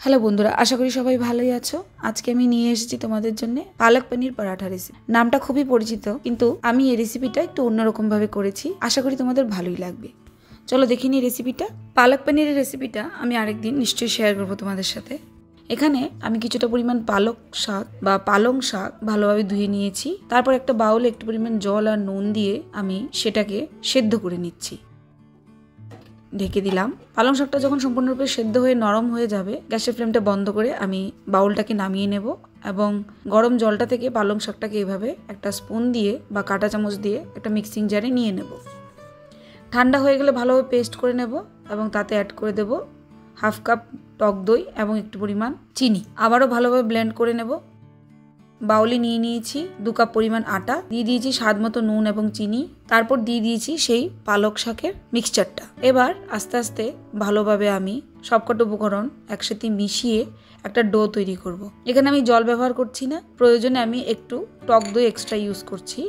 Hello বন্ধুরা, আশা করি সবাই ভালোই আছো। আজকে আমি নিয়ে এসেছি তোমাদের জন্য পালক পনির পরাঠা রেসিপি। নামটা খুবই পরিচিত, কিন্তু আমি এই রেসিপিটা একটু অন্যরকম ভাবে করেছি। আশা করি তোমাদের ভালোই লাগবে। চলো দেখে নিই রেসিপিটা। পালক পনিরের রেসিপিটা আমি আরেকদিন নিশ্চয়ই শেয়ার করবো তোমাদের সাথে। এখানে আমি কিছুটা পরিমাণ পালক শাক বা পালং শাক ভালোভাবে ধুয়ে নিয়েছি। তারপর একটা বাউলে একটু পরিমাণ জল আর নুন দিয়ে আমি সেটাকে সেদ্ধ করে নিচ্ছি। ঢেকে দিলাম। পালং শাকটা যখন সম্পূর্ণরূপে সেদ্ধ হয়ে নরম হয়ে যাবে, গ্যাসের ফ্লেমটা বন্ধ করে আমি বাউলটাকে নামিয়ে নেব এবং গরম জলটা থেকে পালং শাকটাকে এভাবে একটা স্পুন দিয়ে বা কাঁটা চামচ দিয়ে একটা মিক্সিং জারে নিয়ে নেব। ঠান্ডা হয়ে গেলে ভালোভাবে পেস্ট করে নেব এবং তাতে অ্যাড করে দেব হাফ কাপ টক দই এবং একটু পরিমাণ চিনি। আবারও ভালোভাবে ব্লেন্ড করে নেব। বাউলে নিয়ে নিয়েছি 2 কাপ পরিমাণ আটা, দিয়ে দিয়েছি স্বাদ মতো নুন এবং চিনি, তারপর দিয়ে দিয়েছি সেই পালক শাকের মিক্সচারটা। এবার আস্তে আস্তে ভালোভাবে আমি সবকটা উপকরণ একসাথে মিশিয়ে একটা ডো তৈরি করব। এখানে আমি জল ব্যবহার করছি না, প্রয়োজনে আমি একটু টক দই এক্সট্রা ইউজ করছি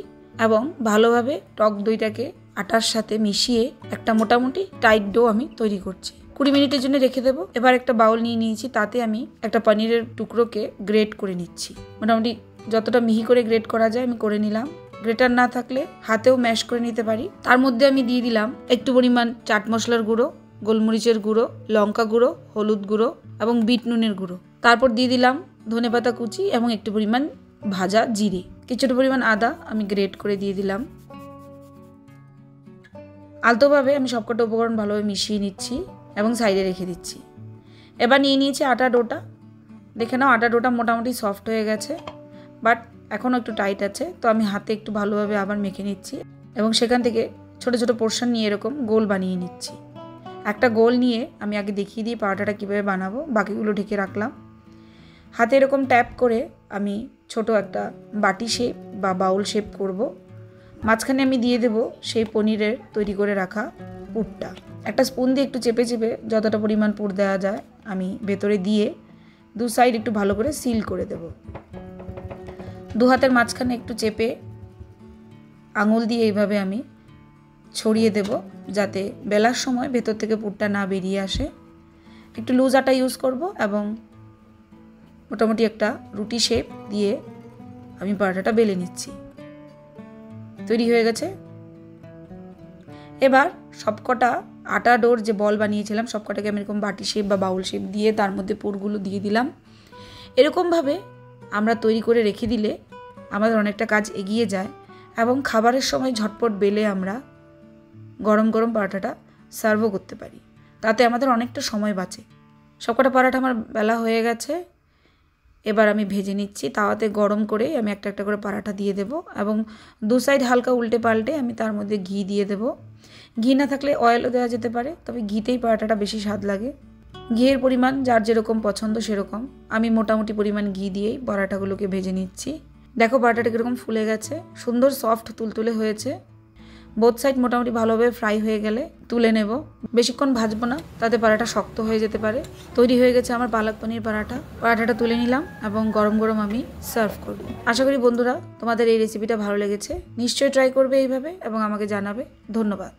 এবং ভালোভাবে টক দইটাকে আটার সাথে মিশিয়ে একটা মোটামুটি টাইট ডো আমি তৈরি করছি। 20 মিনিটের জন্য রেখে দেবো। এবার একটা বাউল নিয়ে নিয়েছি, তাতে আমি একটা পনিরের টুকরোকে গ্রেট করে নিচ্ছি। মোটামুটি যতটা মিহি করে গ্রেট করা যায় আমি করে নিলাম। গ্রেটার না থাকলে হাতেও ম্যাশ করে নিতে পারি। তার মধ্যে আমি দিয়ে দিলাম একটু পরিমাণ চাট মশলার গুঁড়ো, গোলমরিচের গুঁড়ো, লঙ্কা গুঁড়ো, হলুদ গুঁড়ো এবং বিট নুনের গুঁড়ো। তারপর দিয়ে দিলাম ধনেপাতা কুচি এবং একটু পরিমাণ ভাজা জিরে। কিছুটা পরিমাণ আদা আমি গ্রেট করে দিয়ে দিলাম। আলতোভাবে আমি সবকটা উপকরণ ভালোভাবে মিশিয়ে নিচ্ছি এবং সাইডে রেখে দিচ্ছি। এবার নিয়ে নিয়েছি আটা ডোটা। দেখে নাও আটা ডোটা মোটামুটি সফট হয়ে গেছে, বাট এখনও একটু টাইট আছে। তো আমি হাতে একটু ভালোভাবে আবার মেখে নিচ্ছি এবং সেখান থেকে ছোট ছোট পোর্শন নিয়ে এরকম গোল বানিয়ে নিচ্ছি। একটা গোল নিয়ে আমি আগে দেখিয়ে দিই পরোটাটা কীভাবে বানাবো। বাকিগুলো ঢেকে রাখলাম। হাতে এরকম ট্যাপ করে আমি ছোট একটা বাটি শেপ বা বাউল শেপ করব। মাঝখানে আমি দিয়ে দেব সেই পনিরের তৈরি করে রাখা পুরটা। একটা স্পুন দিয়ে একটু চেপে চেপে যতটা পরিমাণ পুর দেওয়া যায় আমি ভেতরে দিয়ে 2 সাইড একটু ভালো করে সিল করে দেব। 2 হাতের মাঝখানে একটু চেপে আঙুল দিয়ে এইভাবে আমি ছড়িয়ে দেব, যাতে বেলার সময় ভেতর থেকে পুরটা না বেরিয়ে আসে। একটু লুজ আটা ইউজ করব এবং মোটামুটি একটা রুটি শেপ দিয়ে আমি পরোটাটা বেলে নিচ্ছি। তৈরি হয়ে গেছে। এবার সবকটা আটা ডোর যে বল বানিয়েছিলাম সবকটাকে আমি এরকম বাটি শেপ বা বাউল শেপ দিয়ে তার মধ্যে পুরগুলো দিয়ে দিলাম। এরকমভাবে আমরা তৈরি করে রেখে দিলে আমাদের অনেকটা কাজ এগিয়ে যায় এবং খাবারের সময় ঝটপট বেলে আমরা গরম গরম পরোটাটা সার্ভও করতে পারি। তাতে আমাদের অনেকটা সময় বাঁচে। সবকটা পরোটা আমার বেলা হয়ে গেছে। এবার আমি ভেজে নিচ্ছি। তাওয়াতে গরম করে আমি একটা একটা করে পরোটা দিয়ে দেব এবং 2 সাইড হালকা উল্টে পাল্টে আমি তার মধ্যে ঘি দিয়ে দেব। ঘি না থাকলে অয়েলও দেওয়া যেতে পারে, তবে ঘিতেই পরোটাটা বেশি স্বাদ লাগে। ঘিয়ের পরিমাণ যার যেরকম পছন্দ সেরকম। আমি মোটামুটি পরিমাণ ঘি দিয়েই পরোটাগুলোকে ভেজে নিচ্ছি। দেখো পরোটাটা কীরকম ফুলে গেছে, সুন্দর সফট তুলতুলে হয়েছে। বোথ সাইড মোটামুটি ভালোভাবে ফ্রাই হয়ে গেলে তুলে নেব। বেশিক্ষণ ভাজবো না, তাতে পরোটা শক্ত হয়ে যেতে পারে। তৈরি হয়ে গেছে আমার পালক পনির পরোটা। পরোটাটা তুলে নিলাম এবং গরম গরম আমি সার্ভ করব। আশা করি বন্ধুরা তোমাদের এই রেসিপিটা ভালো লেগেছে। নিশ্চয়ই ট্রাই করবে এইভাবে এবং আমাকে জানাবে। ধন্যবাদ।